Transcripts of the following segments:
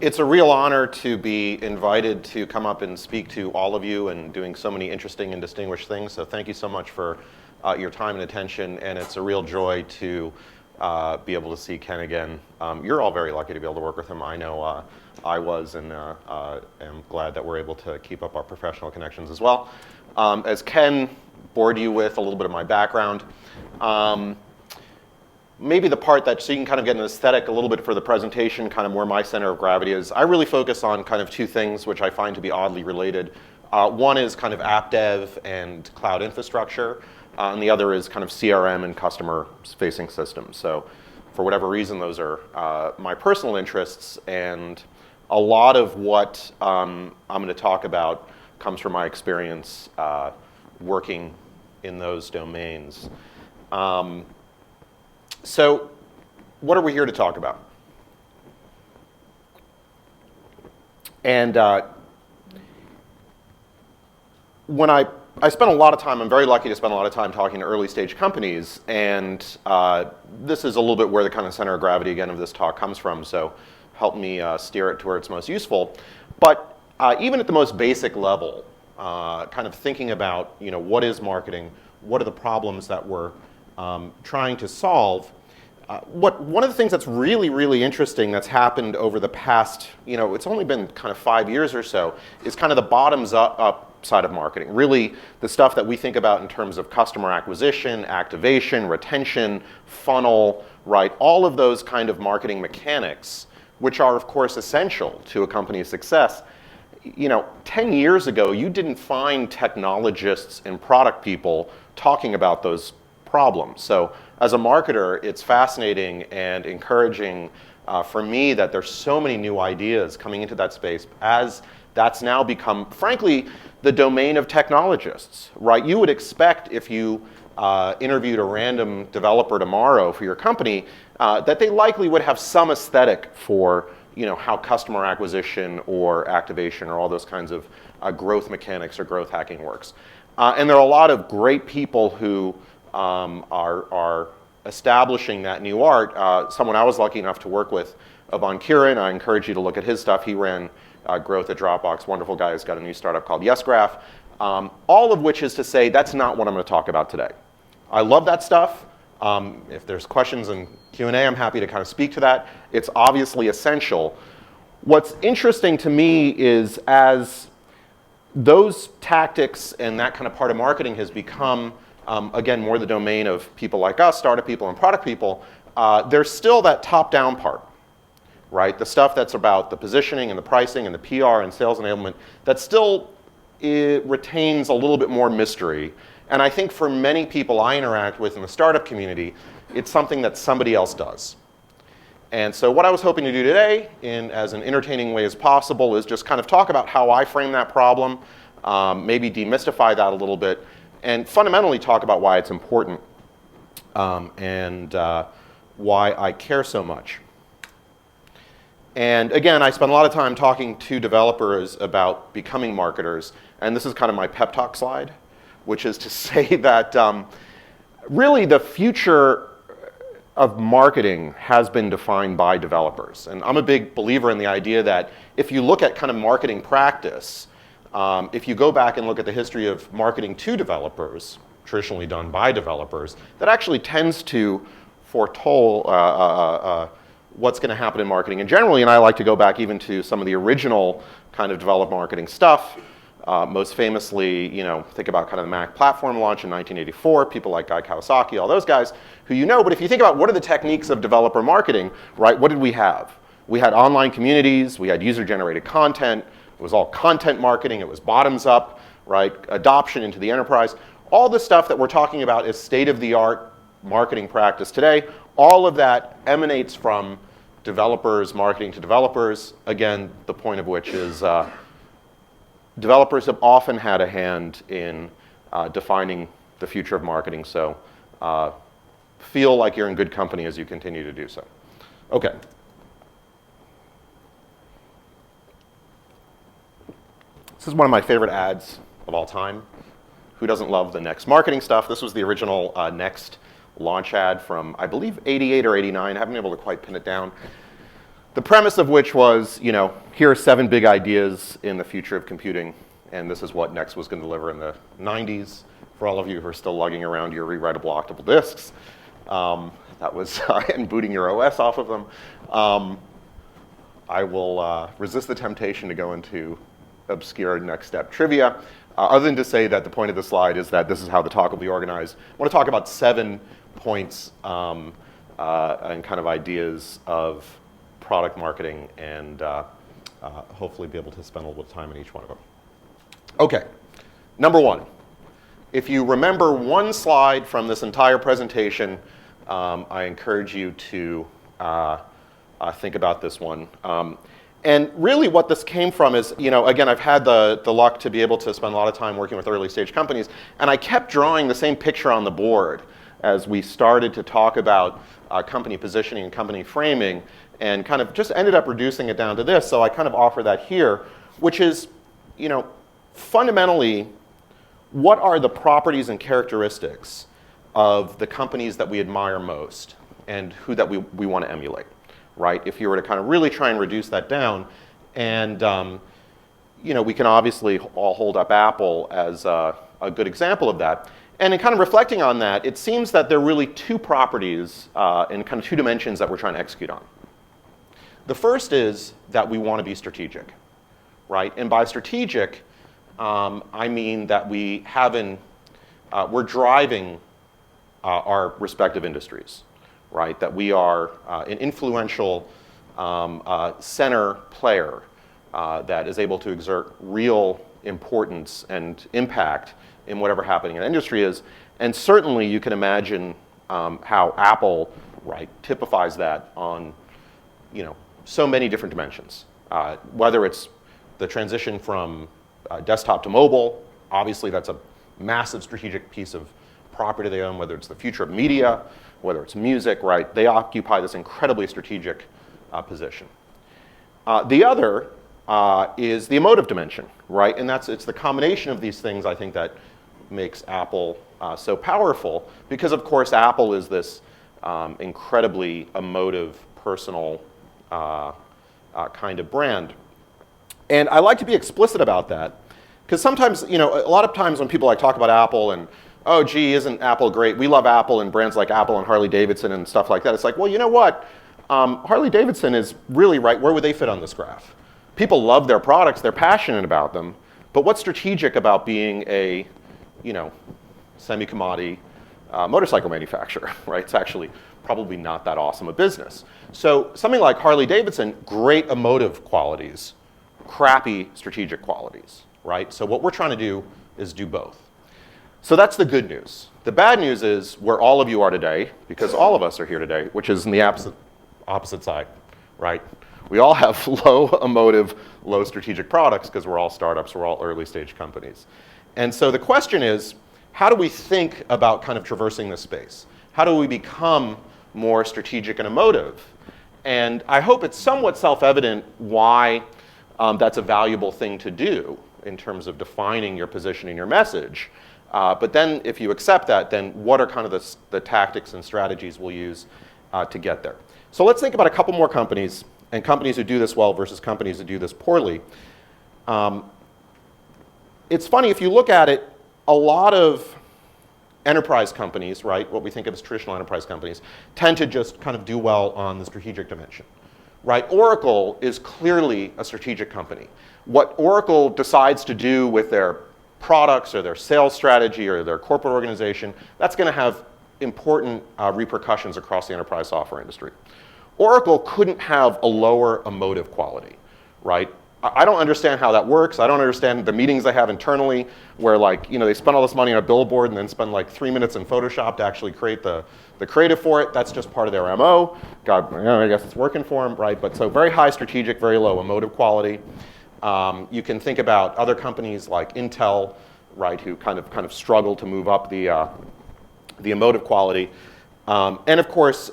It's a real honor to be invited to come up and speak to all of you and doing so many interesting and distinguished things. So thank you so much for your time and attention. And it's a real joy to be able to see Ken again. You're all very lucky to be able to work with him. I know I was, and am glad that we're able to keep up our professional connections as well. As Ken bored you with a little bit of my background, maybe the part that, so you can kind of get an aesthetic a little bit for the presentation, kind of where my center of gravity is. I really focus on kind of two things which I find to be oddly related. One is kind of app dev and cloud infrastructure, and the other is kind of CRM and customer-facing systems. So for whatever reason, those are my personal interests, and a lot of what I'm going to talk about comes from my experience working in those domains. So what are we here to talk about? And when I spend a lot of time, I'm very lucky to spend a lot of time talking to early stage companies, and this is a little bit where the kind of center of gravity again of this talk comes from, so help me steer it to where it's most useful. But even at the most basic level, kind of thinking about, you know, what is marketing, what are the problems that we're trying to solve. One of the things that's really, really interesting that's happened over the past, you know, it's only been kind of 5 years or so, is kind of the bottoms up side of marketing. Really the stuff that we think about in terms of customer acquisition, activation, retention, funnel, right? All of those kind of marketing mechanics, which are of course essential to a company's success. You know, 10 years ago, you didn't find technologists and product people talking about those problems. So as a marketer, it's fascinating and encouraging for me that there's so many new ideas coming into that space, as that's now become, frankly, the domain of technologists, right? You would expect if you interviewed a random developer tomorrow for your company that they likely would have some aesthetic for, you know, how customer acquisition or activation or all those kinds of growth mechanics or growth hacking works. And there are a lot of great people who are establishing that new art. Someone I was lucky enough to work with, Avan Kiran, I encourage you to look at his stuff. He ran growth at Dropbox, wonderful guy. He's got a new startup called YesGraph. All of which is to say that's not what I'm going to talk about today. I love that stuff. If there's questions and Q&A, I'm happy to kind of speak to that. It's obviously essential. What's interesting to me is as those tactics and that kind of part of marketing has become, again, more the domain of people like us, startup people and product people, there's still that top-down part, right? The stuff that's about the positioning and the pricing and the PR and sales enablement, that still retains a little bit more mystery. And I think for many people I interact with in the startup community, it's something that somebody else does. And so what I was hoping to do today, in as an entertaining way as possible, is just kind of talk about how I frame that problem, maybe demystify that a little bit, and fundamentally talk about why it's important and why I care so much. And again, I spend a lot of time talking to developers about becoming marketers, and this is kind of my pep talk slide, which is to say that really the future of marketing has been defined by developers. And I'm a big believer in the idea that if you look at kind of marketing practice, if you go back and look at the history of marketing to developers, traditionally done by developers, that actually tends to foretold what's going to happen in marketing. And generally, and I like to go back even to some of the original kind of developed marketing stuff. Most famously, you know, think about kind of the Mac platform launch in 1984, people like Guy Kawasaki, all those guys who you know. But if you think about what are the techniques of developer marketing, right, what did we have? We had online communities, we had user-generated content, it was all content marketing, it was bottoms up, right, adoption into the enterprise. All the stuff that we're talking about is state-of-the-art marketing practice today. All of that emanates from developers marketing to developers. Again, the point of which is developers have often had a hand in defining the future of marketing, so feel like you're in good company as you continue to do so. Okay. This is one of my favorite ads of all time. Who doesn't love the Next marketing stuff? This was the original Next launch ad from, I believe, 88 or 89. I haven't been able to quite pin it down. The premise of which was, here are 7 big ideas in the future of computing, and this is what Next was going to deliver in the 90s. For all of you who are still lugging around your rewritable octable disks, that was and booting your OS off of them. I will resist the temptation to go into obscure next step trivia, other than to say that the point of the slide is that this is how the talk will be organized. I want to talk about 7 points and kind of ideas of product marketing, and hopefully be able to spend a little bit of time on each one of them. Okay, number 1. If you remember one slide from this entire presentation, I encourage you to think about this one. And really what this came from is, again, I've had the luck to be able to spend a lot of time working with early stage companies, and I kept drawing the same picture on the board as we started to talk about company positioning and company framing, and kind of just ended up reducing it down to this. So I kind of offer that here, which is, fundamentally, what are the properties and characteristics of the companies that we admire most and who that we want to emulate, right? If you were to kind of really try and reduce that down, and we can obviously all hold up Apple as a good example of that. And in kind of reflecting on that, it seems that there are really 2 properties in kind of 2 dimensions that we're trying to execute on. The first is that we want to be strategic, right? And by strategic, I mean that we're driving our respective industries, right? That we are an influential center player that is able to exert real importance and impact in whatever happening in the industry is. And certainly you can imagine how Apple, right, typifies that on, so many different dimensions. Whether it's the transition from desktop to mobile, obviously that's a massive strategic piece of property they own, whether it's the future of media, whether it's music, right? They occupy this incredibly strategic position. The other is the emotive dimension, right? And it's the combination of these things, I think, that makes Apple so powerful, because of course Apple is this incredibly emotive, personal kind of brand. And I like to be explicit about that, because sometimes, a lot of times when people talk about Apple and, oh, gee, isn't Apple great? We love Apple and brands like Apple and Harley Davidson and stuff like that. It's like, well, you know what? Harley Davidson is really right. Where would they fit on this graph? People love their products. They're passionate about them. But what's strategic about being a, semi-commodity motorcycle manufacturer, right? It's actually probably not that awesome a business. So something like Harley Davidson, great emotive qualities, crappy strategic qualities, right? So what we're trying to do is do both. So that's the good news. The bad news is where all of you are today, because all of us are here today, which is in the opposite side, right? We all have low emotive, low strategic products because we're all startups, we're all early stage companies. And so the question is, how do we think about kind of traversing this space? How do we become more strategic and emotive? And I hope it's somewhat self-evident why that's a valuable thing to do in terms of defining your position and your message. But then if you accept that, then what are kind of the tactics and strategies we'll use to get there? So let's think about a couple more companies, and companies who do this well versus companies who do this poorly. It's funny, if you look at it, a lot of enterprise companies, right, what we think of as traditional enterprise companies, tend to just kind of do well on the strategic dimension, right? Oracle is clearly a strategic company. What Oracle decides to do with their products or their sales strategy or their corporate organization, that's going to have important repercussions across the enterprise software industry. Oracle couldn't have a lower emotive quality, right? I don't understand how that works. I don't understand the meetings they have internally where they spend all this money on a billboard and then spend 3 minutes in Photoshop to actually create the creative for it. That's just part of their MO. God, I guess it's working for them, right? But so very high strategic, very low emotive quality. You can think about other companies like Intel, right, who kind of struggle to move up the emotive quality. And of course,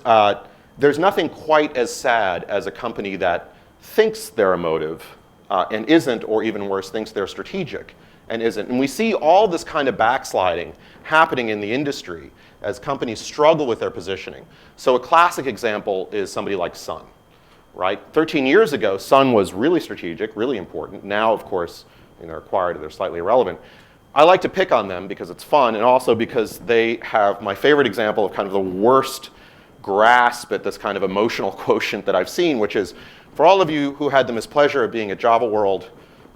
there's nothing quite as sad as a company that thinks they're emotive and isn't, or even worse, thinks they're strategic and isn't. And we see all this kind of backsliding happening in the industry as companies struggle with their positioning. So a classic example is somebody like Sun, right? 13 years ago, Sun was really strategic, really important. Now, of course, they're acquired, they're slightly irrelevant. I like to pick on them because it's fun, and also because they have my favorite example of kind of the worst grasp at this kind of emotional quotient that I've seen, which is, for all of you who had the mispleasure of being at Java World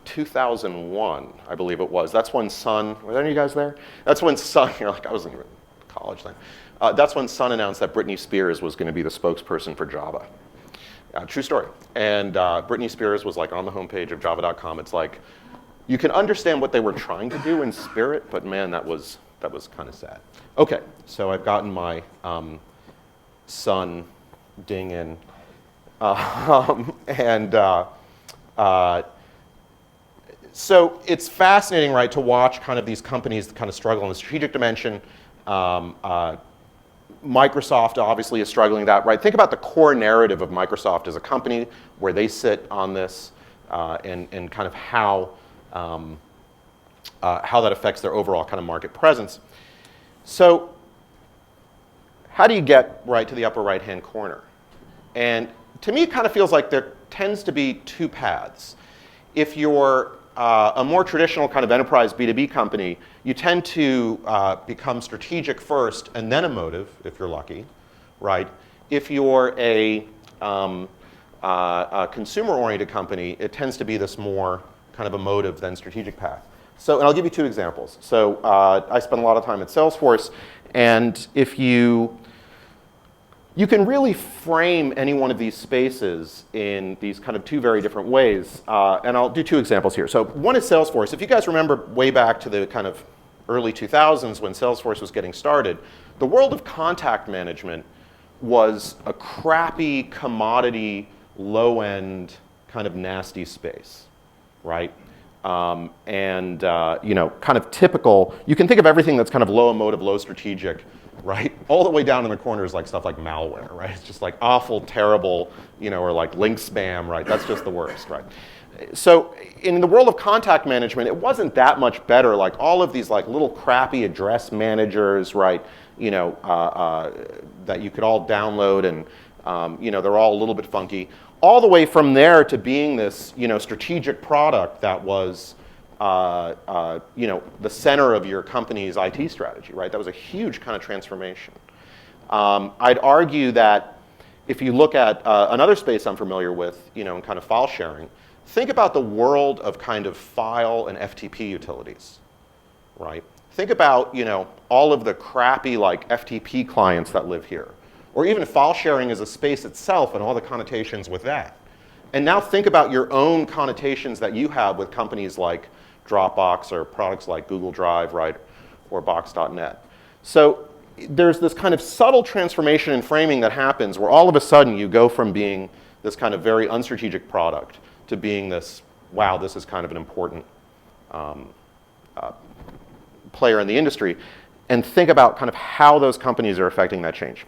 2001, I believe it was. That's when Sun, were there any of you guys there? That's when Sun, you're like, I wasn't even in college then. That's when Sun announced that Britney Spears was going to be the spokesperson for Java. True story. And Britney Spears was like on the homepage of java.com. It's like, you can understand what they were trying to do in spirit, but man, that was kind of sad. Okay, so I've gotten my Sun ding in. So it's fascinating, right, to watch kind of these companies kind of struggle in the strategic dimension. Microsoft obviously is struggling that, right? Think about the core narrative of Microsoft as a company, where they sit on this, and kind of how that affects their overall kind of market presence. So how do you get right to the upper right-hand corner? And to me, it kind of feels like there tends to be two paths. If you're a more traditional kind of enterprise B2B company, you tend to become strategic first and then emotive, if you're lucky, right? If you're a consumer-oriented company, it tends to be this more kind of emotive than strategic path. So, and I'll give you two examples. So I spent a lot of time at Salesforce, and if you can really frame any one of these spaces in these kind of two very different ways. And I'll do two examples here. So one is Salesforce. If you guys remember way back to the kind of early 2000s when Salesforce was getting started, the world of contact management was a crappy, commodity, low-end, kind of nasty space, right? Kind of typical, you can think of everything that's kind of low emotive, low strategic, right? All the way down in the corners, like stuff like malware, right? It's just like awful, terrible, or like link spam, right? That's just the worst, right? So in the world of contact management, it wasn't that much better. Like all of these like little crappy address managers, right? That you could all download, and they're all a little bit funky. All the way from there to being this, strategic product that was the center of your company's IT strategy, right? That was a huge kind of transformation. I'd argue that if you look at another space I'm familiar with, in kind of file sharing, think about the world of kind of file and FTP utilities, right? Think about, all of the crappy like FTP clients that live here, or even file sharing as a space itself and all the connotations with that. And now think about your own connotations that you have with companies like Dropbox or products like Google Drive, right, or Box.net. So there's this kind of subtle transformation in framing that happens where all of a sudden you go from being this kind of very unstrategic product to being this, wow, this is kind of an important player in the industry, and think about kind of how those companies are affecting that change.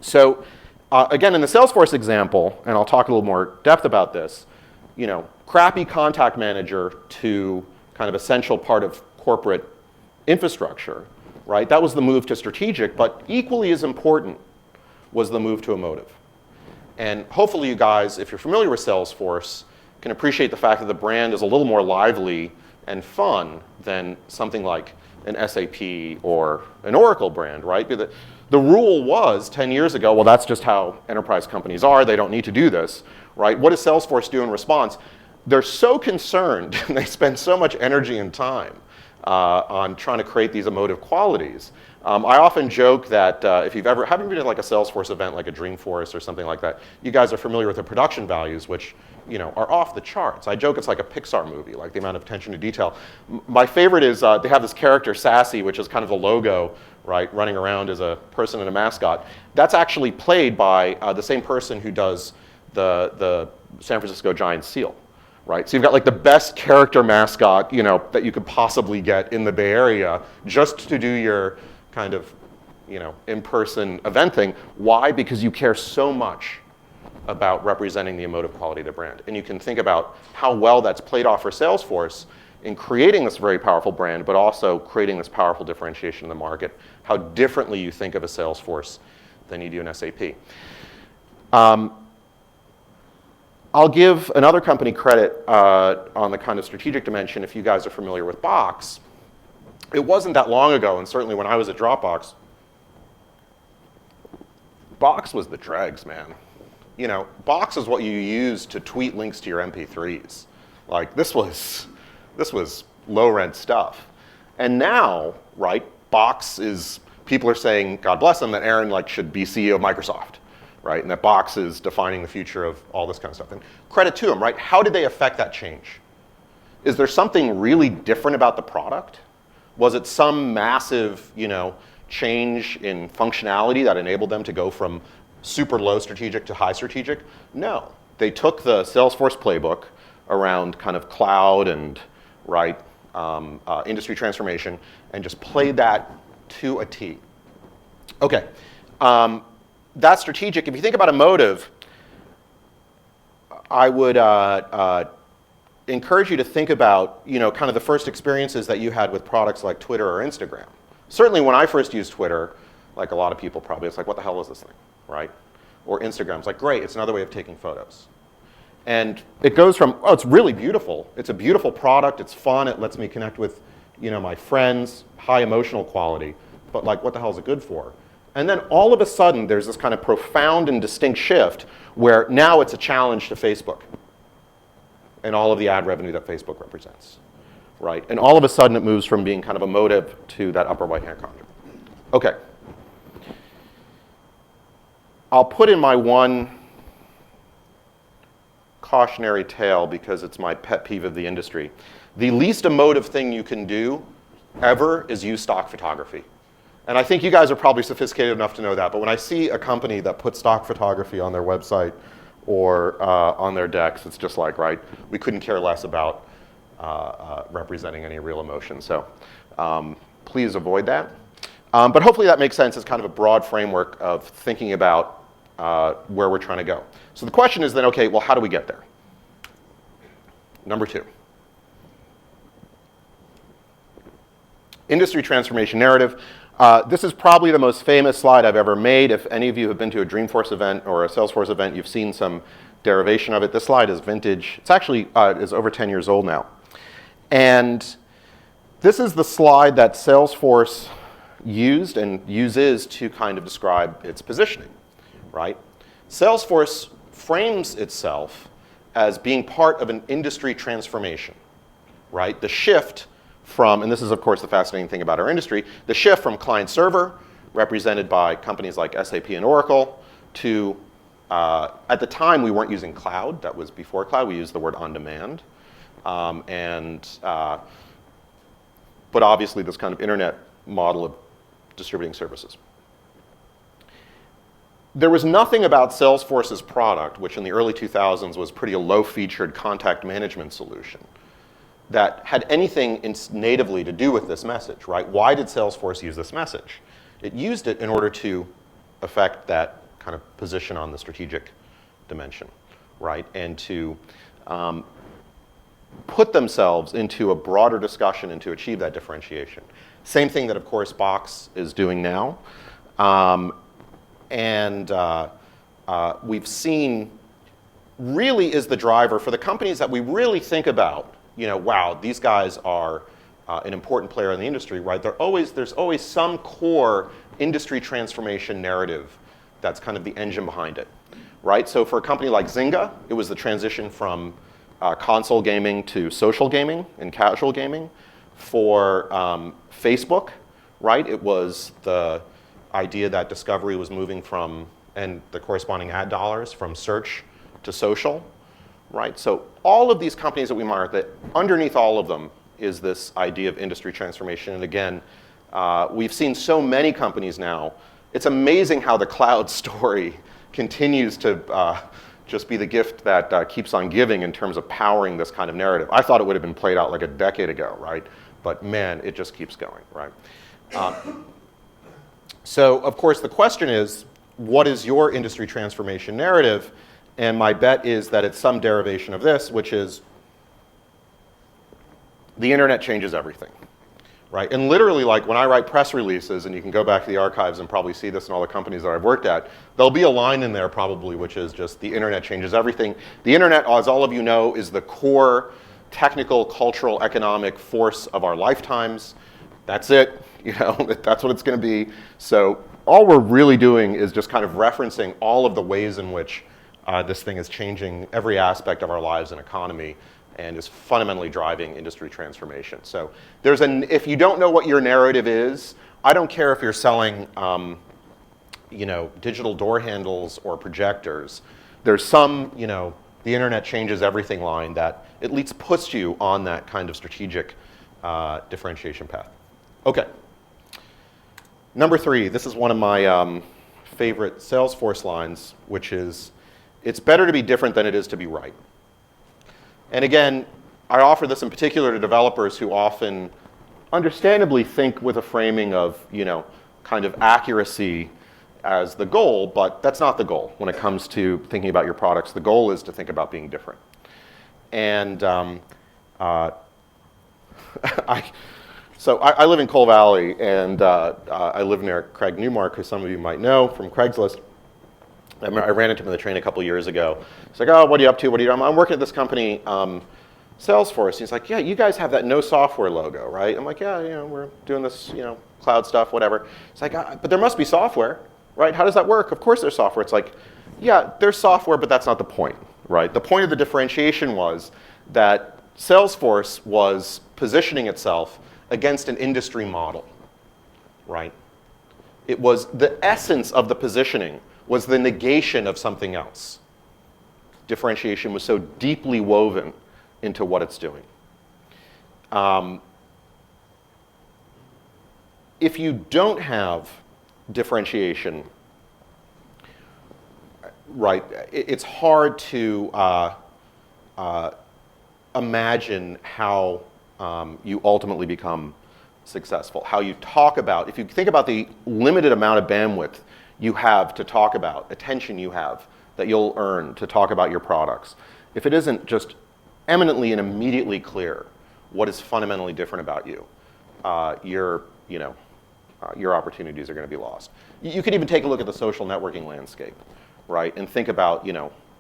So again, in the Salesforce example, and I'll talk a little more depth about this, crappy contact manager to kind of essential part of corporate infrastructure, right? That was the move to strategic, but equally as important was the move to emotive. And hopefully you guys, if you're familiar with Salesforce, can appreciate the fact that the brand is a little more lively and fun than something like an SAP or an Oracle brand, right? The rule was 10 years ago, well, that's just how enterprise companies are. They don't need to do this, right? What does Salesforce do in response? They're so concerned, and they spend so much energy and time on trying to create these emotive qualities. I often joke that if you've ever, haven't been to like a Salesforce event like a Dreamforce or something like that, you guys are familiar with the production values, which are off the charts. I joke it's like a Pixar movie, like the amount of attention to detail. My favorite is they have this character, Sassy, which is kind of the logo, right, running around as a person and a mascot. That's actually played by the same person who does the San Francisco Giants seal, right? So you've got like the best character mascot, that you could possibly get in the Bay Area just to do your kind of, in-person event thing. Why? Because you care so much about representing the emotive quality of the brand. And you can think about how well that's played off for Salesforce in creating this very powerful brand, but also creating this powerful differentiation in the market, how differently you think of a Salesforce than you do an SAP. I'll give another company credit on the kind of strategic dimension if you guys are familiar with Box. It wasn't that long ago, and certainly when I was at Dropbox, Box was the dregs, man. You know, Box is what you use to tweet links to your MP3s. Like, this was low-rent stuff. And now, right, Box is, people are saying, God bless them, that Aaron should be CEO of Microsoft, right? And that Box is defining the future of all this kind of stuff. And credit to them, right? How did they affect that change? Is there something really different about the product? Was it some massive, change in functionality that enabled them to go from super low strategic to high strategic? No. They took the Salesforce playbook around kind of cloud and industry transformation and just played that to a T. Okay, that's strategic. If you think about Emotive, I would encourage you to think about kind of the first experiences that you had with products like Twitter or Instagram. Certainly when I first used Twitter, like a lot of people probably, it's like, what the hell is this thing, right? Or Instagram's like, great, it's another way of taking photos. And it goes from, oh, it's really beautiful. It's a beautiful product, it's fun, it lets me connect with my friends, high emotional quality, but like, what the hell is it good for? And then all of a sudden, there's this kind of profound and distinct shift where now it's a challenge to Facebook and all of the ad revenue that Facebook represents, right? And all of a sudden, it moves from being kind of emotive to that upper right-hand quadrant. Okay. I'll put in my one cautionary tale because it's my pet peeve of the industry. The least emotive thing you can do ever is use stock photography. And I think you guys are probably sophisticated enough to know that, but when I see a company that puts stock photography on their website or on their decks, it's just like, right, we couldn't care less about representing any real emotion. So please avoid that. But hopefully that makes sense as kind of a broad framework of thinking about where we're trying to go. So the question is then, okay, well, how do we get there? Number 2. Industry transformation narrative. This is probably the most famous slide I've ever made. If any of you have been to a Dreamforce event or a Salesforce event, you've seen some derivation of it. This slide is vintage. It's actually is over 10 years old now. And this is the slide that Salesforce used and uses to kind of describe its positioning, right? Salesforce frames itself as being part of an industry transformation, right? The shift from, and this is of course the fascinating thing about our industry, the shift from client-server, represented by companies like SAP and Oracle, to, at the time we weren't using cloud, that was before cloud, we used the word on-demand. But obviously this kind of internet model of distributing services. There was nothing about Salesforce's product, which in the early 2000s was pretty a low-featured contact management solution, that had anything natively to do with this message, right? Why did Salesforce use this message? It used it in order to affect that kind of position on the strategic dimension, right? And to put themselves into a broader discussion and to achieve that differentiation. Same thing that, of course, Box is doing now. We've seen really is the driver for the companies that we really think about, wow, these guys are an important player in the industry, right? There's always some core industry transformation narrative that's kind of the engine behind it, right? So for a company like Zynga, it was the transition from console gaming to social gaming and casual gaming. For Facebook, right, it was the idea that discovery was moving from, and the corresponding ad dollars, from search to social, right? So all of these companies that we market, underneath all of them is this idea of industry transformation. And again, we've seen so many companies now. It's amazing how the cloud story continues to just be the gift that keeps on giving in terms of powering this kind of narrative. I thought it would have been played out like a decade ago, right? But man, it just keeps going, right? So of course the question is, what is your industry transformation narrative? And my bet is that it's some derivation of this, which is the internet changes everything, right? And literally, like when I write press releases, and you can go back to the archives and probably see this in all the companies that I've worked at, there'll be a line in there probably which is just the internet changes everything. The internet, as all of you know, is the core technical, cultural, economic force of our lifetimes. That's it, that's what it's going to be. So all we're really doing is just kind of referencing all of the ways in which this thing is changing every aspect of our lives and economy, and is fundamentally driving industry transformation. So if you don't know what your narrative is, I don't care if you're selling digital door handles or projectors. There's some, the internet changes everything line that at least puts you on that kind of strategic differentiation path. Okay. Number 3, this is one of my favorite Salesforce lines, which is, it's better to be different than it is to be right. And again, I offer this in particular to developers who often understandably think with a framing of, kind of accuracy as the goal, but that's not the goal when it comes to thinking about your products. The goal is to think about being different. And So I live in Coal Valley, and I live near Craig Newmark, who some of you might know from Craigslist. I ran into him on the train a couple years ago. He's like, oh, what are you up to? What are you doing? I'm working at this company, Salesforce. He's like, yeah, you guys have that no software logo, right? I'm like, yeah, we're doing this, cloud stuff, whatever. It's like, but there must be software, right? How does that work? Of course there's software. It's like, yeah, there's software, but that's not the point, right? The point of the differentiation was that Salesforce was positioning itself against an industry model, right? It was the essence of the positioning was the negation of something else. Differentiation was so deeply woven into what it's doing. If you don't have differentiation, right, it's hard to imagine how you ultimately become successful. How you talk about, if you think about the limited amount of bandwidth you have to talk about, attention you have that you'll earn to talk about your products, if it isn't just eminently and immediately clear what is fundamentally different about you, your opportunities are going to be lost. You could even take a look at the social networking landscape, right, and think about,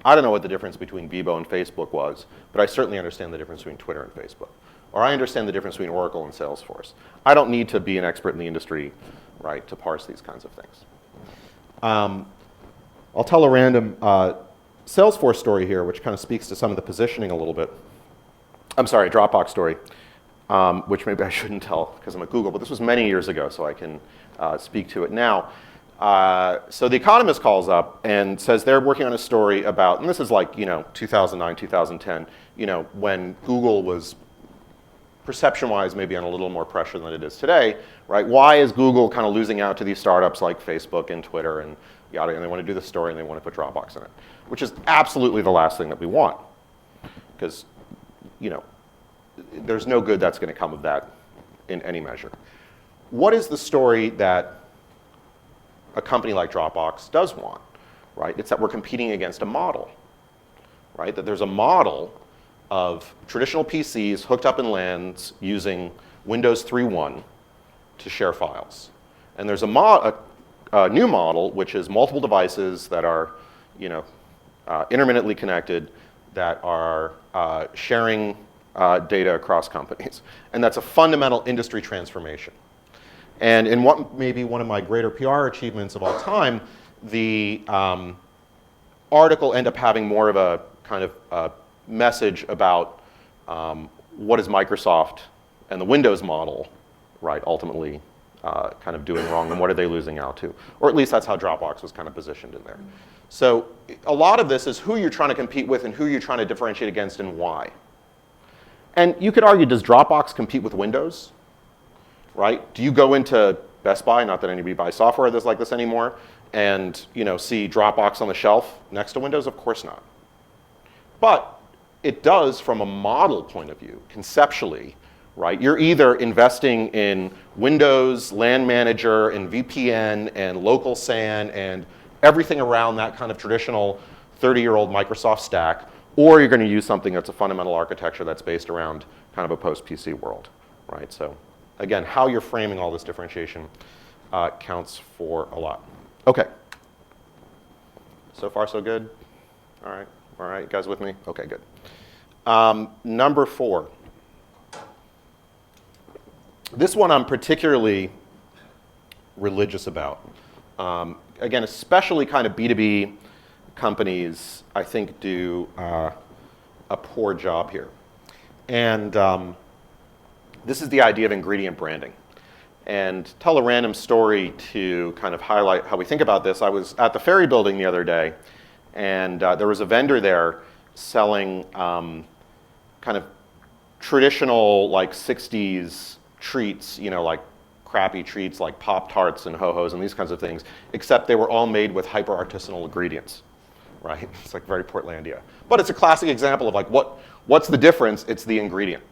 I don't know what the difference between Bebo and Facebook was, but I certainly understand the difference between Twitter and Facebook. Or I understand the difference between Oracle and Salesforce. I don't need to be an expert in the industry, right, to parse these kinds of things. I'll tell a random Salesforce story here, which kind of speaks to some of the positioning a little bit. I'm sorry, Dropbox story, which maybe I shouldn't tell because I'm at Google, but this was many years ago, so I can speak to it now. So The Economist calls up and says they're working on a story about, and this is like, 2009, 2010, when Google was perception-wise maybe on a little more pressure than it is today, right? Why is Google kind of losing out to these startups like Facebook and Twitter and yada, and they want to do the story and they want to put Dropbox in it, which is absolutely the last thing that we want, because, there's no good that's going to come of that in any measure. What is the story that a company like Dropbox does want, right? It's that we're competing against a model, right? That there's a model of traditional PCs hooked up in LANs using Windows 3.1 to share files. And there's a new model, which is multiple devices that are, intermittently connected, that are sharing data across companies. And that's a fundamental industry transformation. And in what may be one of my greater PR achievements of all time, the article ended up having more of a kind of message about what is Microsoft and the Windows model, right, ultimately kind of doing wrong, and what are they losing out to? Or at least that's how Dropbox was kind of positioned in there. So a lot of this is who you're trying to compete with and who you're trying to differentiate against and why. And you could argue, does Dropbox compete with Windows? Right? Do you go into Best Buy, not that anybody buys software that's like this anymore, and see Dropbox on the shelf next to Windows? Of course not. But it does from a model point of view, conceptually, right? You're either investing in Windows, LAN Manager, and VPN, and local SAN, and everything around that kind of traditional 30-year-old Microsoft stack, or you're going to use something that's a fundamental architecture that's based around kind of a post-PC world, right? So again, how you're framing all this differentiation counts for a lot. Okay. So far, so good? All right. All right, you guys with me? Okay, good. Number 4. This one I'm particularly religious about. Again, especially kind of B2B companies, I think, do a poor job here. And this is the idea of ingredient branding. And tell a random story to kind of highlight how we think about this. I was at the Ferry Building the other day, and there was a vendor there selling kind of traditional, like 60s treats, you know, like crappy treats like Pop-Tarts and Ho-Hos and these kinds of things, except they were all made with hyper-artisanal ingredients, right? It's like very Portlandia. But it's a classic example of like, what's the difference? It's the ingredient.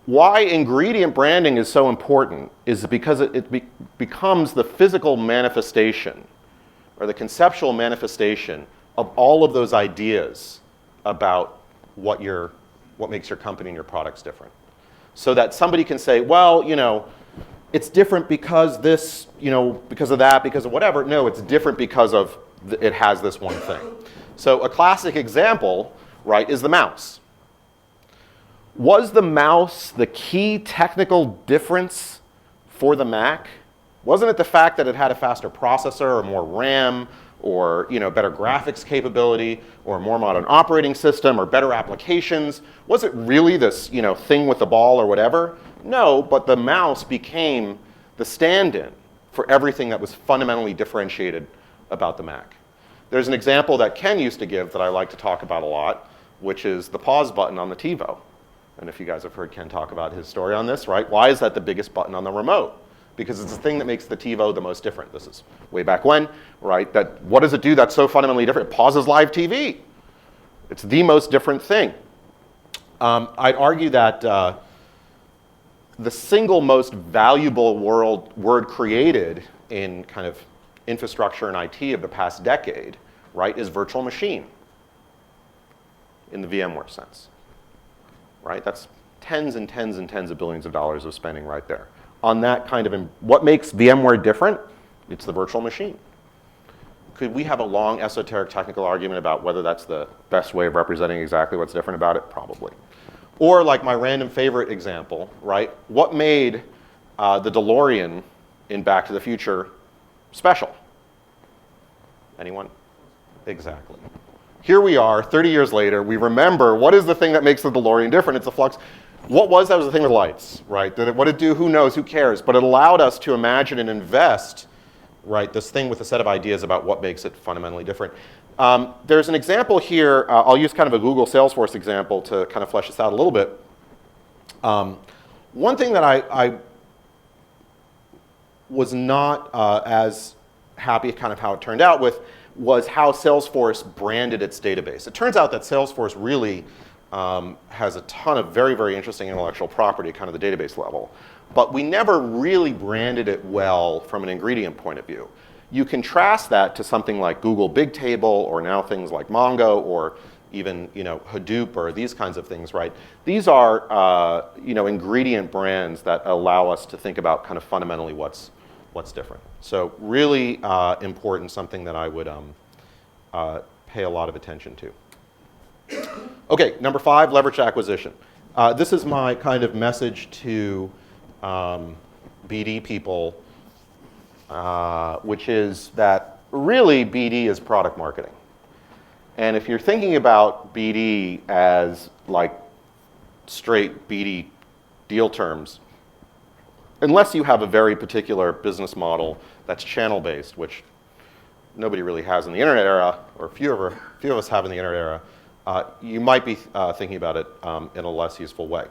Why ingredient branding is so important is because it becomes the physical manifestation or the conceptual manifestation of all of those ideas about what makes your company and your products different. So that somebody can say, well, you know, it's different because this, you know, because of that, because of whatever. No, it's different because of it has this one thing. So a classic example, right, is the mouse. Was the mouse the key technical difference for the Mac? Wasn't it the fact that it had a faster processor or more RAM or, you know, better graphics capability or a more modern operating system or better applications? Was it really this, you know, thing with the ball or whatever? No, but the mouse became the stand-in for everything that was fundamentally differentiated about the Mac. There's an example that Ken used to give that I like to talk about a lot, which is the pause button on the TiVo. And if you guys have heard Ken talk about his story on this, right? Why is that the biggest button on the remote? Because it's the thing that makes the TiVo the most different. This is way back when, right? That what does it do that's so fundamentally different? It pauses live TV. It's the most different thing. I'd argue that the single most valuable word created in kind of infrastructure and IT of the past decade, right, is virtual machine in the VMware sense. Right? That's tens and tens and tens of billions of dollars of spending right there. On that kind of, what makes VMware different? It's the virtual machine. Could we have a long esoteric technical argument about whether that's the best way of representing exactly what's different about it? Probably. Or like my random favorite example, right? What made the DeLorean in Back to the Future special? Anyone? Exactly. Here we are, 30 years later, we remember what is the thing that makes the DeLorean different? It's the flux. What was that? Was the thing with lights, right? What did it do? Who knows? Who cares? But it allowed us to imagine and invest, right, this thing with a set of ideas about what makes it fundamentally different. There's an example here. I'll use kind of a Google Salesforce example to kind of flesh this out a little bit. One thing that I was not as happy kind of how it turned out with was how Salesforce branded its database. It turns out that Salesforce really has a ton of very, very interesting intellectual property at kind of the database level. But we never really branded it well from an ingredient point of view. You contrast that to something like Google Bigtable or now things like Mongo or even, you know, Hadoop or these kinds of things, right? These are you know, ingredient brands that allow us to think about kind of fundamentally what's different. So really important, something that I would pay a lot of attention to. Okay, number 5, leverage acquisition. This is my kind of message to BD people, which is that really BD is product marketing. And if you're thinking about BD as like straight BD deal terms, unless you have a very particular business model that's channel-based, which nobody really has in the internet era, or few of us have in the internet era, you might be thinking about it in a less useful way.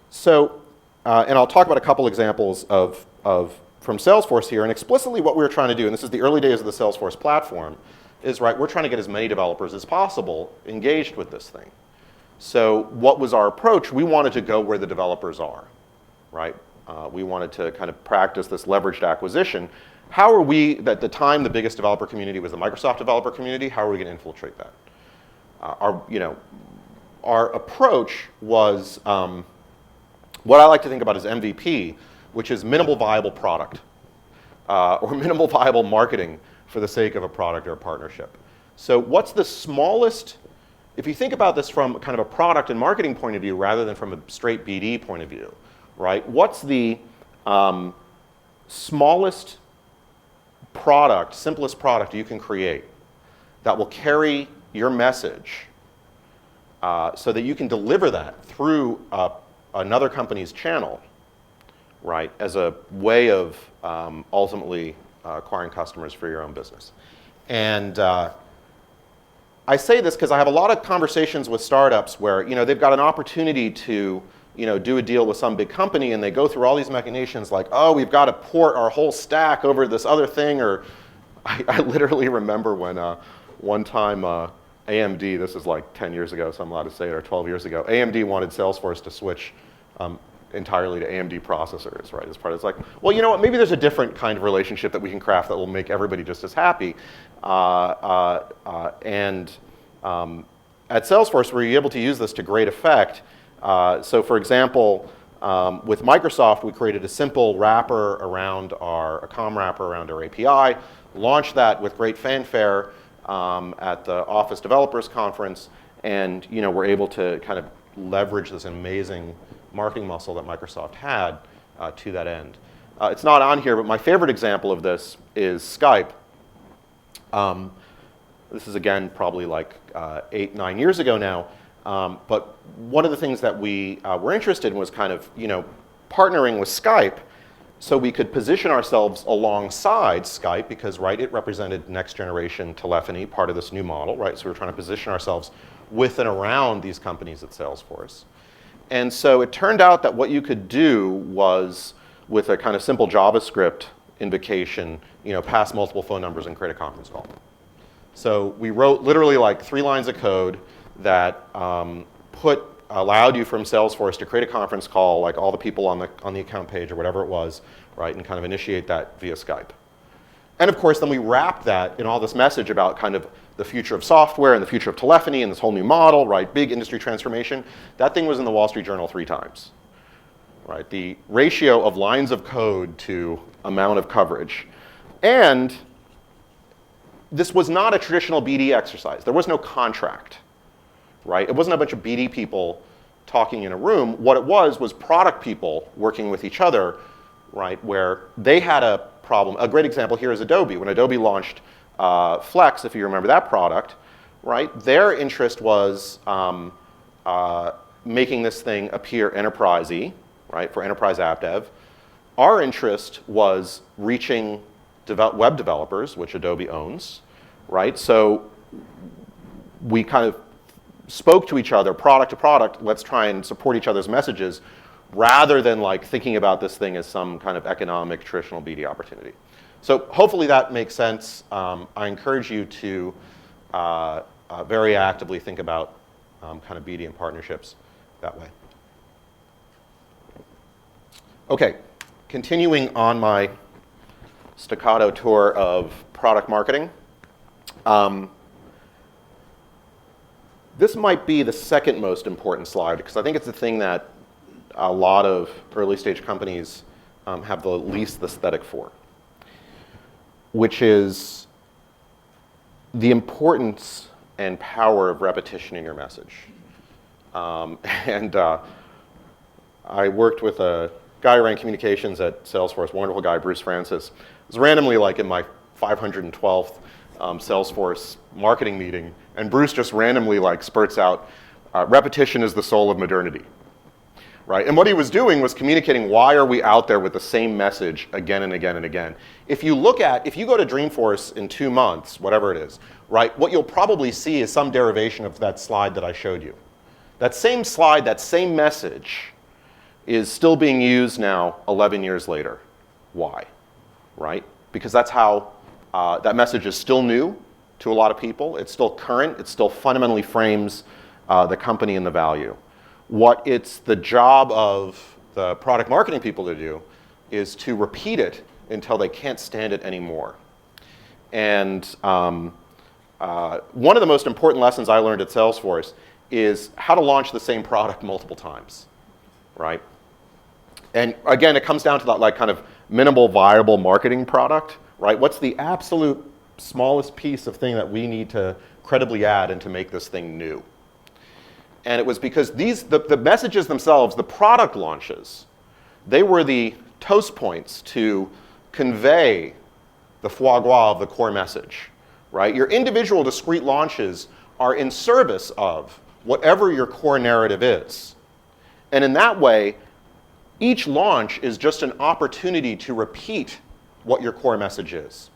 So, and I'll talk about a couple examples from Salesforce here, and explicitly what we were trying to do, and this is the early days of the Salesforce platform, is right, we're trying to get as many developers as possible engaged with this thing. So what was our approach? We wanted to go where the developers are, right? We wanted to kind of practice this leveraged acquisition. How are we, at the time the biggest developer community was the Microsoft developer community, how are we going to infiltrate that? Our approach was what I like to think about as MVP, which is minimal viable product, or minimal viable marketing for the sake of a product or a partnership. So what's the smallest, if you think about this from kind of a product and marketing point of view rather than from a straight BD point of view, right? What's the smallest product, simplest product you can create that will carry your message so that you can deliver that through another company's channel, right, as a way of ultimately acquiring customers for your own business. And I say this because I have a lot of conversations with startups where, they've got an opportunity to, do a deal with some big company, and they go through all these machinations like, oh, we've got to port our whole stack over this other thing, or I literally remember when one time AMD, this is like 10 years ago, so I'm allowed to say it, or 12 years ago, AMD wanted Salesforce to switch entirely to AMD processors, right? As part of it's like, well, you know what, maybe there's a different kind of relationship that we can craft that will make everybody just as happy. At Salesforce, we're able to use this to great effect. So for example, with Microsoft, we created a simple wrapper around a COM wrapper around our API, launched that with great fanfare at the Office Developers Conference, and we're able to kind of leverage this amazing marketing muscle that Microsoft had to that end. It's not on here, but my favorite example of this is Skype. This is, again, probably like 8, 9 years ago now. But one of the things that we were interested in was kind of, partnering with Skype so we could position ourselves alongside Skype because, right, it represented next generation telephony, part of this new model, right? So we're trying to position ourselves with and around these companies at Salesforce. And so it turned out that what you could do was, with a kind of simple JavaScript invocation, pass multiple phone numbers and create a conference call. So we wrote literally like 3 lines of code that allowed you from Salesforce to create a conference call, like all the people on the account page or whatever it was, right, and kind of initiate that via Skype. And of course, then we wrapped that in all this message about kind of the future of software and the future of telephony and this whole new model, right, big industry transformation. That thing was in the Wall Street Journal 3 times, right? The ratio of lines of code to amount of coverage. And this was not a traditional BD exercise. There was no contract, right? It wasn't a bunch of BD people talking in a room. What it was product people working with each other, right, where they had a problem. A great example here is Adobe. When Adobe launched Flex, if you remember that product, right, their interest was making this thing appear enterprise-y, right, for enterprise app dev. Our interest was reaching web developers, which Adobe owns, right? So we kind of spoke to each other, product to product, let's try and support each other's messages, rather than like thinking about this thing as some kind of economic traditional BD opportunity. So hopefully that makes sense. I encourage you to very actively think about kind of BD and partnerships that way. Okay, continuing on my staccato tour of product marketing. This might be the second most important slide because I think it's the thing that a lot of early stage companies have the least aesthetic for, which is the importance and power of repetition in your message. I worked with a guy who ran communications at Salesforce, wonderful guy, Bruce Francis. It was randomly like in my 512th Salesforce marketing meeting, and Bruce just randomly like spurts out, repetition is the soul of modernity, right? And what he was doing was communicating why are we out there with the same message again and again and again. If you go to Dreamforce in 2 months, whatever it is, right, what you'll probably see is some derivation of that slide that I showed you. That same slide, that same message is still being used now 11 years later. Why? Right? Because that's how that message is still new to a lot of people. It's still current. It still fundamentally frames the company and the value. What it's the job of the product marketing people to do is to repeat it until they can't stand it anymore. And one of the most important lessons I learned at Salesforce is how to launch the same product multiple times, right? And again, it comes down to that like kind of minimal viable marketing product, right? What's the absolute smallest piece of thing that we need to credibly add and to make this thing new? And it was because the messages themselves, the product launches, they were the toast points to convey the foie gras of the core message, right? Your individual discrete launches are in service of whatever your core narrative is. And in that way, each launch is just an opportunity to repeat what your core message is.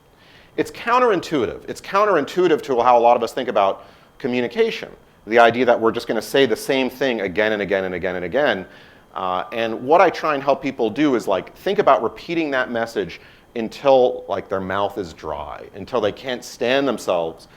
It's counterintuitive. It's counterintuitive to how a lot of us think about communication. The idea that we're just going to say the same thing again and again and again and again. And what I try and help people do is like think about repeating that message until like their mouth is dry, until they can't stand themselves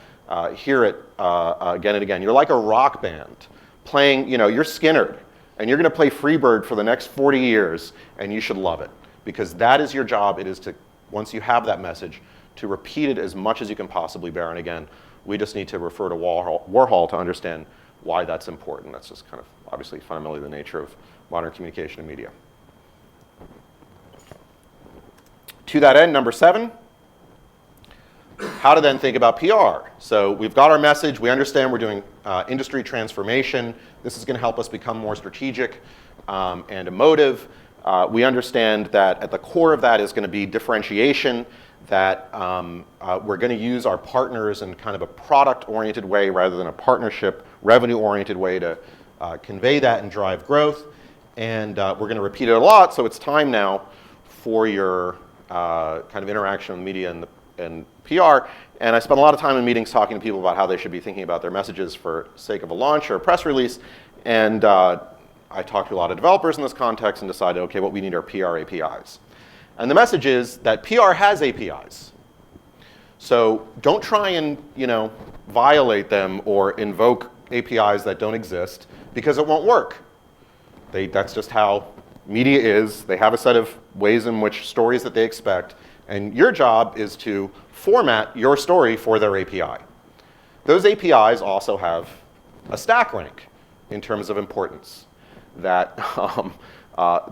hear it again and again. You're like a rock band playing, you're Skinner, and you're going to play Freebird for the next 40 years, and you should love it. Because that is your job. It is to, once you have that message, to repeat it as much as you can possibly bear. And again, we just need to refer to Warhol to understand why that's important. That's just kind of obviously fundamentally the nature of modern communication and media. To that end, number 7, how to then think about PR. So we've got our message. We understand we're doing industry transformation. This is going to help us become more strategic and emotive. We understand that at the core of that is going to be differentiation, that we're going to use our partners in kind of a product-oriented way rather than a partnership, revenue-oriented way to convey that and drive growth. And we're going to repeat it a lot, so it's time now for your kind of interaction with media and PR. And I spent a lot of time in meetings talking to people about how they should be thinking about their messages for sake of a launch or a press release. And I talked to a lot of developers in this context and decided, okay, what we need are PR APIs. And the message is that PR has APIs. So don't try and violate them or invoke APIs that don't exist, because it won't work. That's just how media is. They have a set of ways in which stories that they expect, and your job is to format your story for their API. Those APIs also have a stack rank in terms of importance. That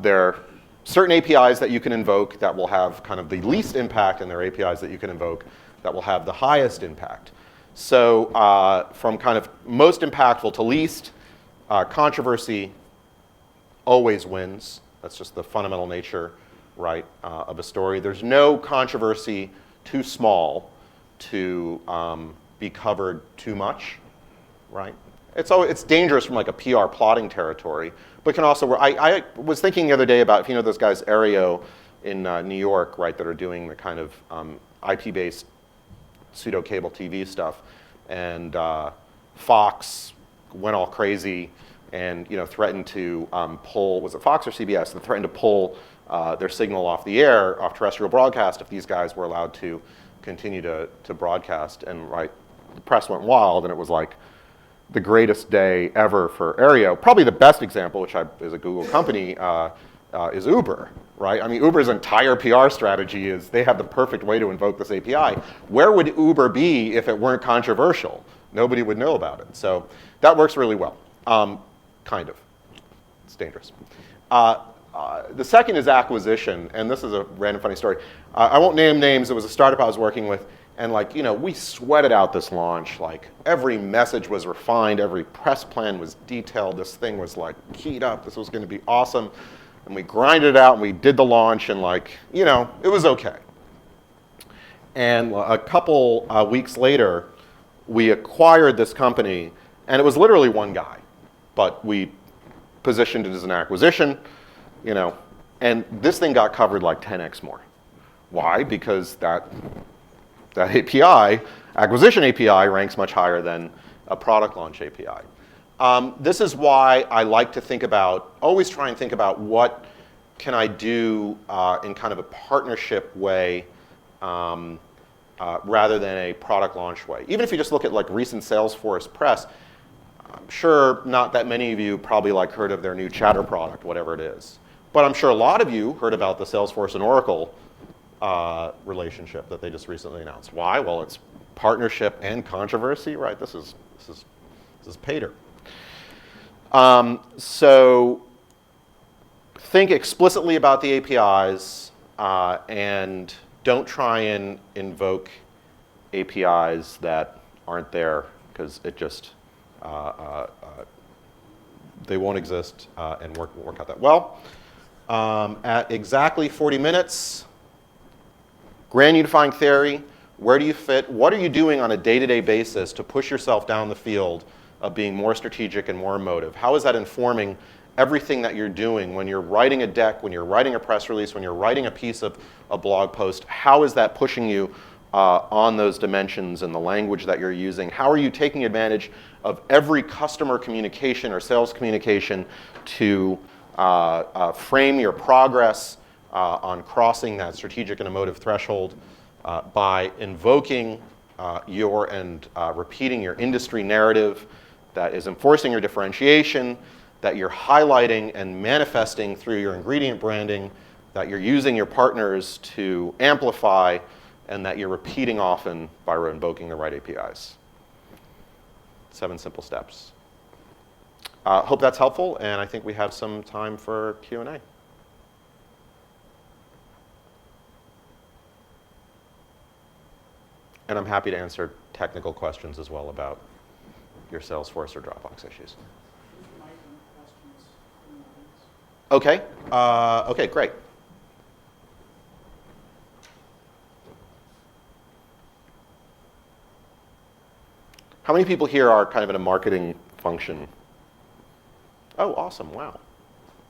there are certain APIs that you can invoke that will have kind of the least impact, and there are APIs that you can invoke that will have the highest impact. So from kind of most impactful to least, controversy always wins. That's just the fundamental nature, right, of a story. There's no controversy too small to be covered too much, right? It's dangerous from like a PR plotting territory, but can also, I was thinking the other day about, if you know those guys, Aereo in New York, right, that are doing the kind of IP-based pseudo-cable TV stuff, and Fox went all crazy and threatened to pull, was it Fox or CBS, that threatened to pull their signal off the air, off terrestrial broadcast, if these guys were allowed to continue to broadcast. And right, the press went wild, and it was like the greatest day ever for Aereo. Probably the best example, which is a Google company, is Uber, right? I mean, Uber's entire PR strategy is they have the perfect way to invoke this API. Where would Uber be if it weren't controversial? Nobody would know about it. So that works really well, kind of. It's dangerous. The second is acquisition, and this is a random funny story. I won't name names. It was a startup I was working with, and we sweated out this launch. Like every message was refined, every press plan was detailed. This thing was like keyed up. This was going to be awesome, and we grinded it out and we did the launch, and it was okay. And a couple weeks later, we acquired this company, and it was literally one guy, but we positioned it as an acquisition. And this thing got covered like 10x more. Why? Because that API, acquisition API, ranks much higher than a product launch API. This is why I like to always try and think about what can I do in kind of a partnership way rather than a product launch way. Even if you just look at like recent Salesforce press, I'm sure not that many of you probably heard of their new Chatter product, whatever it is. But I'm sure a lot of you heard about the Salesforce and Oracle relationship that they just recently announced. Why? Well, it's partnership and controversy, right? This is pater. So think explicitly about the APIs and don't try and invoke APIs that aren't there, because it just, they won't exist and won't work out that well. At exactly 40 minutes, grand unifying theory, where do you fit? What are you doing on a day-to-day basis to push yourself down the field of being more strategic and more emotive? How is that informing everything that you're doing when you're writing a deck, when you're writing a press release, when you're writing a piece of a blog post? How is that pushing you on those dimensions and the language that you're using? How are you taking advantage of every customer communication or sales communication to frame your progress on crossing that strategic and emotive threshold by invoking and repeating your industry narrative that is enforcing your differentiation, that you're highlighting and manifesting through your ingredient branding, that you're using your partners to amplify, and that you're repeating often by invoking the right APIs. 7 simple steps. Hope that's helpful, and I think we have some time for Q&A. And I'm happy to answer technical questions as well about your Salesforce or Dropbox issues. Okay. Okay, great. How many people here are kind of in a marketing function? Oh, awesome. Wow.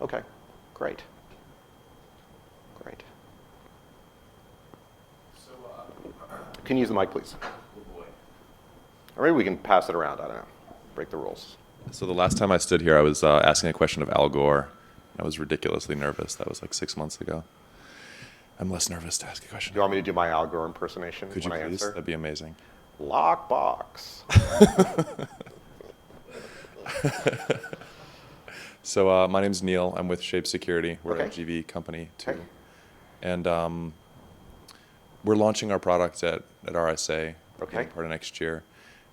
Okay, great. Great. So, can you use the mic, please? Oh, boy. Or maybe we can pass it around. I don't know. Break the rules. So the last time I stood here, I was asking a question of Al Gore. I was ridiculously nervous. That was like 6 months ago. I'm less nervous to ask a question. Do you want me to do my Al Gore impersonation Could you when I please? answer? That'd be amazing. Lockbox. So my name's Neil. I'm with Shape Security. We're a Okay. GV company too. Okay. And we're launching our product at RSA Okay. part of next year.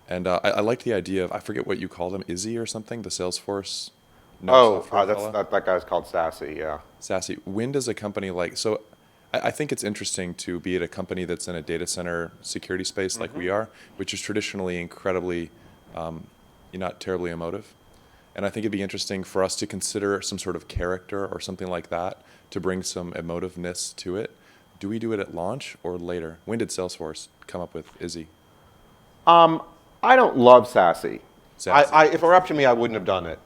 And I liked the idea of, I forget what you call them, Izzy or something, the Salesforce software fella? that guy's called Sassy, yeah. Sassy. When does a company like, so I think it's interesting to be at a company that's in a data center security space like we are, which is traditionally incredibly, not terribly emotive. And I think it'd be interesting for us to consider some sort of character or something like that to bring some emotiveness to it. Do we do it at launch or later? When did Salesforce come up with Izzy? I don't love Sassy. Sassy. If it were up to me, I wouldn't have done it.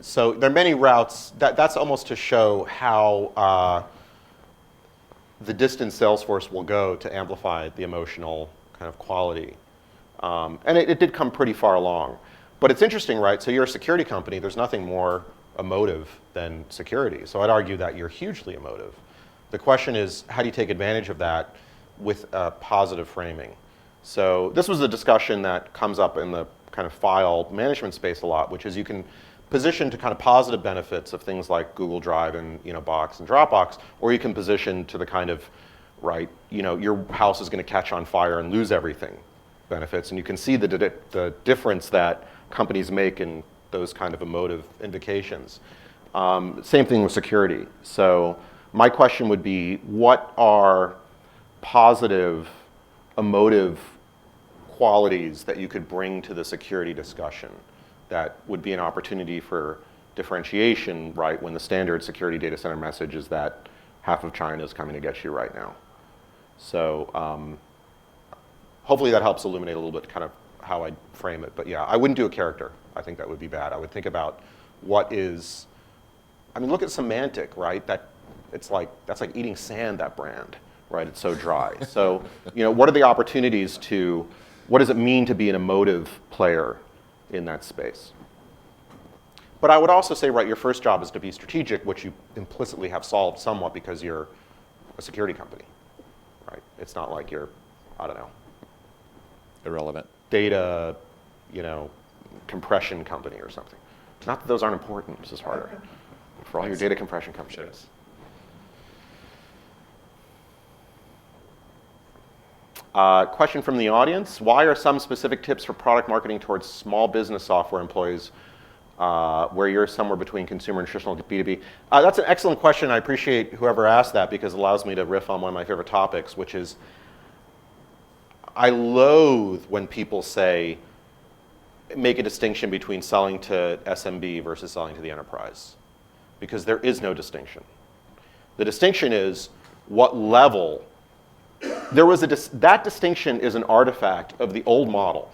So there are many routes. That's almost to show how the distance Salesforce will go to amplify the emotional kind of quality. And it did come pretty far along. But it's interesting, right? So you're a security company. There's nothing more emotive than security. So I'd argue that you're hugely emotive. The question is, how do you take advantage of that with positive framing? So this was a discussion that comes up in the kind of file management space a lot, which is you can position to kind of positive benefits of things like Google Drive and Box and Dropbox, or you can position to the kind of, right, your house is going to catch on fire and lose everything benefits. And you can see the difference that companies make in those kind of emotive indications. Same thing with security. So my question would be, what are positive, emotive qualities that you could bring to the security discussion that would be an opportunity for differentiation, right, when the standard security data center message is that half of China is coming to get you right now? So hopefully that helps illuminate a little bit kind of how I frame it. But yeah, I wouldn't do a character. I think that would be bad. I would think about what is, look at semantic, right? That's like eating sand, that brand, right? It's so dry. So, what are the opportunities what does it mean to be an emotive player in that space? But I would also say, right, your first job is to be strategic, which you implicitly have solved somewhat because you're a security company, right? It's not like you're, I don't know, Irrelevant. data, compression company or something. Not that those aren't important, this is harder. For all your data compression companies. Question from the audience. Why are some specific tips for product marketing towards small business software employees where you're somewhere between consumer and traditional B2B? That's an excellent question. I appreciate whoever asked that because it allows me to riff on one of my favorite topics, which is I loathe when people say, make a distinction between selling to SMB versus selling to the enterprise, because there is no distinction. The distinction is what level. That distinction is an artifact of the old model,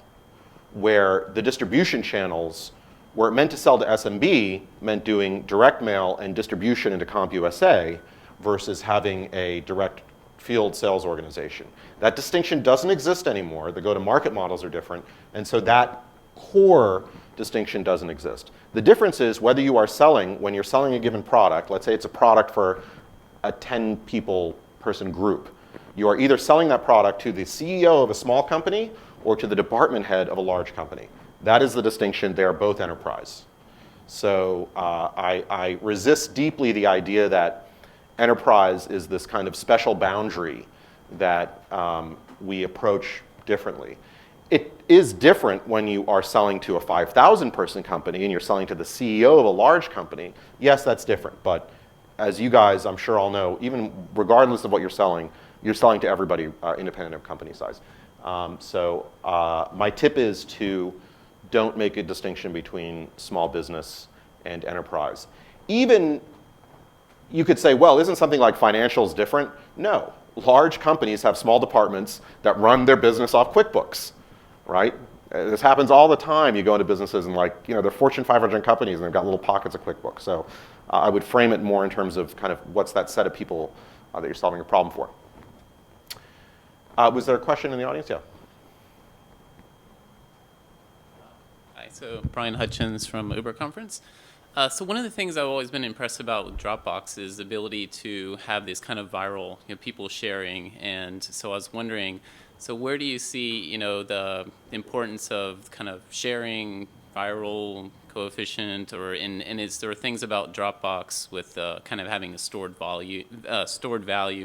where the distribution channels were meant to sell to SMB, meant doing direct mail and distribution into CompUSA versus having a direct field sales organization. That distinction doesn't exist anymore. The go-to-market models are different, and so that core distinction doesn't exist. The difference is whether you are selling, when you're selling a given product, let's say it's a product for a 10 person group, you are either selling that product to the CEO of a small company or to the department head of a large company. That is the distinction. They are both enterprise. So I resist deeply the idea that enterprise is this kind of special boundary that we approach differently. It is different when you are selling to a 5,000 person company and you're selling to the CEO of a large company. Yes, that's different. But as you guys, I'm sure all know, even regardless of what you're selling to everybody independent of company size. So my tip is to don't make a distinction between small business and enterprise. Even you could say, well, isn't something like financials different? No. Large companies have small departments that run their business off QuickBooks, right? This happens all the time. You go into businesses and they're Fortune 500 companies and they've got little pockets of QuickBooks. So I would frame it more in terms of kind of what's that set of people that you're solving a problem for. Was there a question in the audience? Yeah. Hi, so Brian Hutchins from Uber Conference. So one of the things I've always been impressed about with Dropbox is the ability to have this kind of viral, people sharing. And so I was wondering, so where do you see, the importance of kind of sharing viral coefficient, and is there things about Dropbox with kind of having a stored value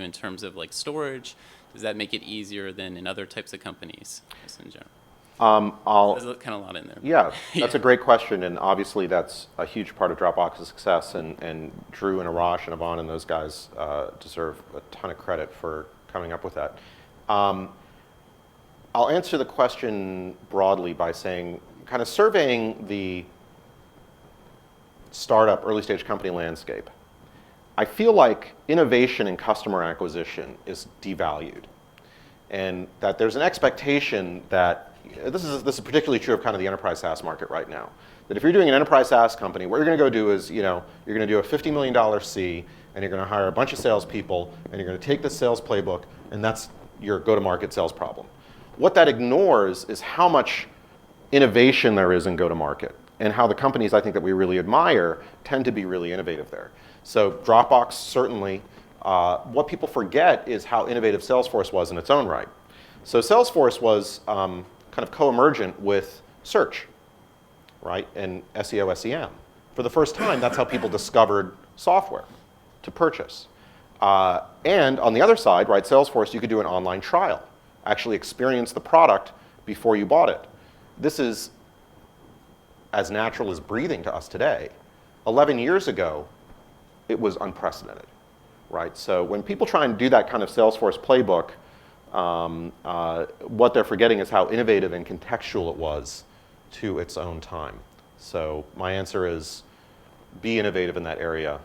in terms of like storage? Does that make it easier than in other types of companies, just in general? There's kind of a lot in there. Yeah, that's a great question, and obviously that's a huge part of Dropbox's success, and Drew and Arash and Yvonne and those guys deserve a ton of credit for coming up with that. I'll answer the question broadly by saying, kind of surveying the startup, early stage company landscape, I feel like innovation in customer acquisition is devalued, and that there's an expectation that this is particularly true of kind of the enterprise SaaS market right now. That if you're doing an enterprise SaaS company, what you're going to go do is, you're going to do a $50 million C, and you're going to hire a bunch of salespeople, and you're going to take the sales playbook, and that's your go-to-market sales problem. What that ignores is how much innovation there is in go-to-market, and how the companies I think that we really admire tend to be really innovative there. So Dropbox certainly. What people forget is how innovative Salesforce was in its own right. So Salesforce was kind of co-emergent with search, right, and SEO, SEM. For the first time, that's how people discovered software to purchase. And on the other side, right, Salesforce, you could do an online trial, actually experience the product before you bought it. This is as natural as breathing to us today. 11 years ago, it was unprecedented, right? So when people try and do that kind of Salesforce playbook, what they're forgetting is how innovative and contextual it was to its own time. So my answer is be innovative in that area,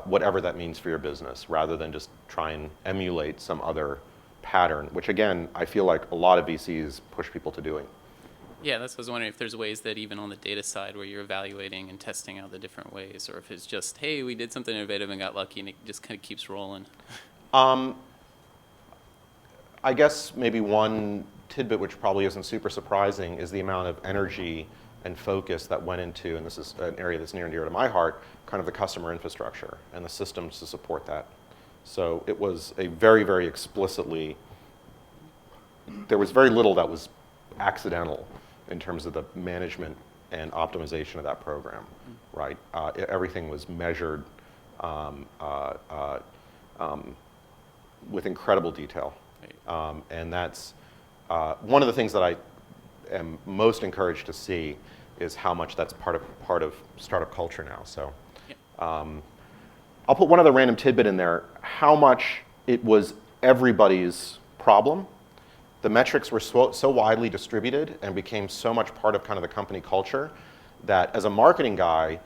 whatever that means for your business, rather than just try and emulate some other pattern, which again, I feel like a lot of VCs push people to doing. Yeah, that's what I was wondering, if there's ways that even on the data side where you're evaluating and testing out the different ways, or if it's just, hey, we did something innovative and got lucky and it just kind of keeps rolling. I guess maybe one tidbit, which probably isn't super surprising, is the amount of energy and focus that went into, and this is an area that's near and dear to my heart, kind of the customer infrastructure and the systems to support that. So it was a very, very explicitly, there was very little that was accidental in terms of the management and optimization of that program, right? Everything was measured with incredible detail. And that's one of the things that I am most encouraged to see is how much that's part of startup culture now. So I'll put one other random tidbit in there. How much it was everybody's problem. The metrics were so widely distributed and became so much part of kind of the company culture that as a marketing guy,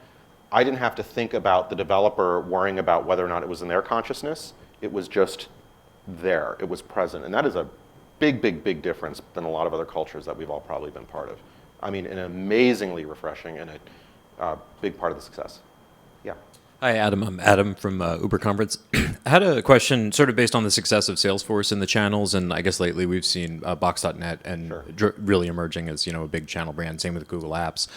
I didn't have to think about the developer worrying about whether or not it was in their consciousness. It was just there. It was present. And that is a big, big, big difference than a lot of other cultures that we've all probably been part of. I mean, an amazingly refreshing and a big part of the success. Yeah. Hi, Adam. I'm Adam from Uber Conference. I had a question sort of based on the success of Salesforce in the channels, and I guess lately we've seen Box.net and really emerging as, a big channel brand, same with Google Apps.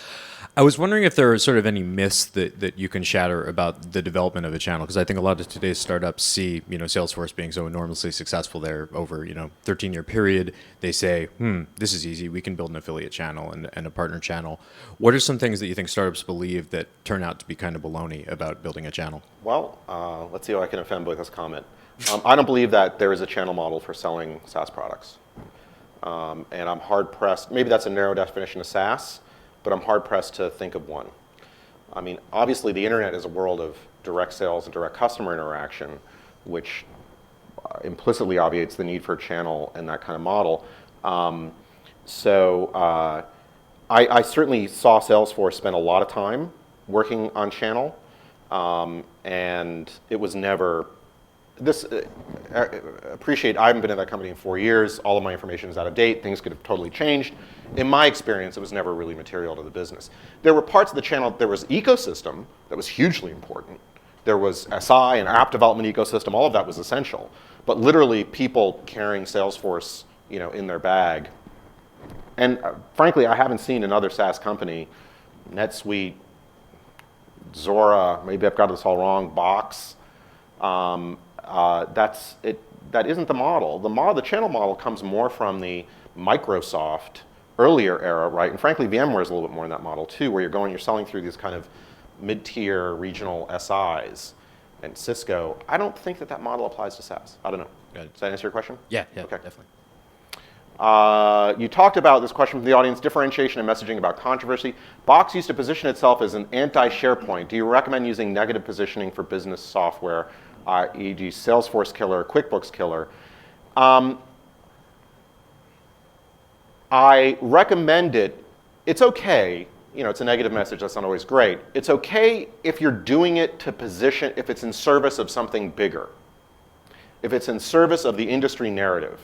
I was wondering if there are sort of any myths that you can shatter about the development of a channel, because I think a lot of today's startups see, Salesforce being so enormously successful there over, 13-year period. They say, this is easy. We can build an affiliate channel and a partner channel. What are some things that you think startups believe that turn out to be kind of baloney about building a channel? Well, let's see how I can offend with this comment. I don't believe that there is a channel model for selling SaaS products. And I'm hard-pressed. Maybe that's a narrow definition of SaaS, but I'm hard-pressed to think of one. I mean, obviously, the internet is a world of direct sales and direct customer interaction, which implicitly obviates the need for a channel and that kind of model. I certainly saw Salesforce spend a lot of time working on channel, and it was never appreciate, I haven't been in that company in 4 years. All of my information is out of date. Things could have totally changed. In my experience, it was never really material to the business. There were parts of the channel, there was ecosystem that was hugely important. There was SI and app development ecosystem. All of that was essential. But literally, people carrying Salesforce, in their bag. And frankly, I haven't seen another SaaS company, NetSuite, Zora, maybe I've got this all wrong, Box. That isn't the model. The channel model comes more from the Microsoft earlier era, right? And frankly, VMware is a little bit more in that model too, where you're selling through these kind of mid-tier regional SIs and Cisco. I don't think that model applies to SaaS. I don't know. Does that answer your question? Yeah, okay. Definitely. You talked about this question from the audience, differentiation and messaging about controversy. Box used to position itself as an anti-SharePoint. Do you recommend using negative positioning for business software, e.g. Salesforce killer, QuickBooks killer? I recommend it. It's okay. It's a negative message. That's not always great. It's okay if you're doing it to position, if it's in service of something bigger. If it's in service of the industry narrative.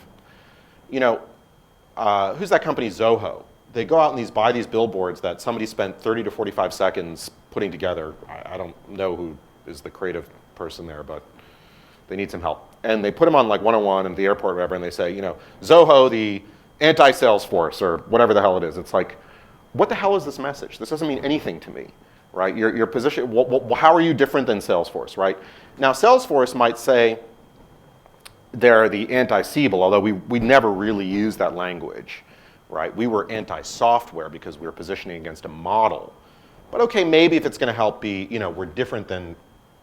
Who's that company, Zoho? They go out and buy these billboards that somebody spent 30 to 45 seconds putting together. I don't know who is the creative person there, but they need some help. And they put them on like 101 and the airport or whatever, and they say, Zoho, the anti-Salesforce, or whatever the hell it is. It's like, what the hell is this message? This doesn't mean anything to me, right? Your position, how are you different than Salesforce, right? Now, Salesforce might say they're the anti-Siebel, although we never really used that language, right? We were anti-software because we were positioning against a model. But okay, maybe if it's going to help be, we're different than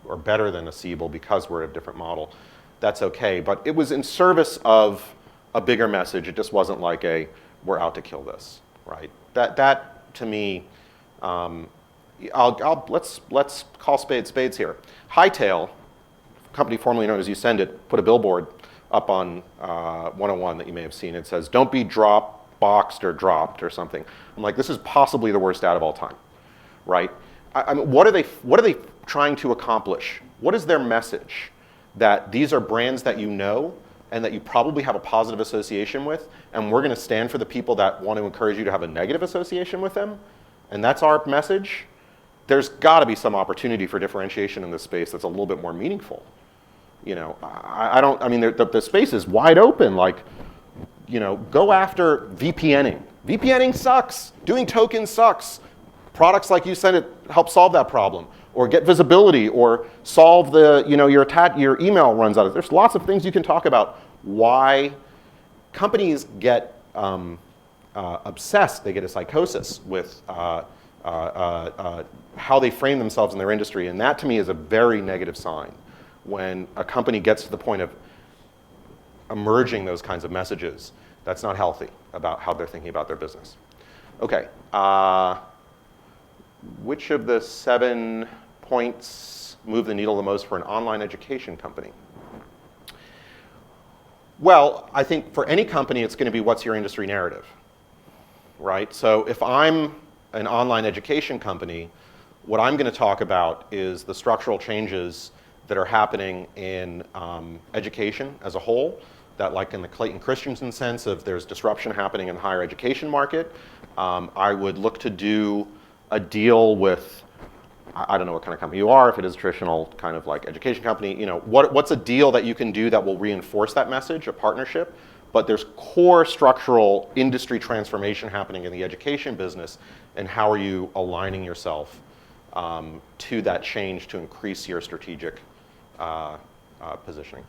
or better than a Siebel because we're a different model, that's okay. But it was in service of a bigger message. It just wasn't like we're out to kill this, right? That to me, let's call spades here. Hightail, company formerly known as Usendit, put a billboard up on 101 that you may have seen. It says, "Don't be boxed or dropped," or something. I'm like, this is possibly the worst ad of all time, right? I mean, what are they trying to accomplish? What is their message? That these are brands that you know and that you probably have a positive association with, and we're going to stand for the people that want to encourage you to have a negative association with them, and that's our message? There's got to be some opportunity for differentiation in this space that's a little bit more meaningful. I mean, the space is wide open. Like, go after VPNing. VPNing sucks. Doing tokens sucks. Products like Usendit help solve that problem, or get visibility, or solve your email runs out of. There's lots of things you can talk about. Why companies get obsessed? They get a psychosis with how they frame themselves in their industry, and that to me is a very negative sign. When a company gets to the point of emerging those kinds of messages, that's not healthy about how they're thinking about their business. Okay. which of the 7 points move the needle the most for an online education company? Well, I think for any company, it's going to be what's your industry narrative, right? So if I'm an online education company, what I'm going to talk about is the structural changes that are happening in education as a whole, that like in the Clayton Christensen sense of there's disruption happening in the higher education market. I would look to do a deal with, I don't know what kind of company you are, if it is a traditional kind of like education company, you know, what's a deal that you can do that will reinforce that message, a partnership, but there's core structural industry transformation happening in the education business, and how are you aligning yourself to that change to increase your strategic positioning.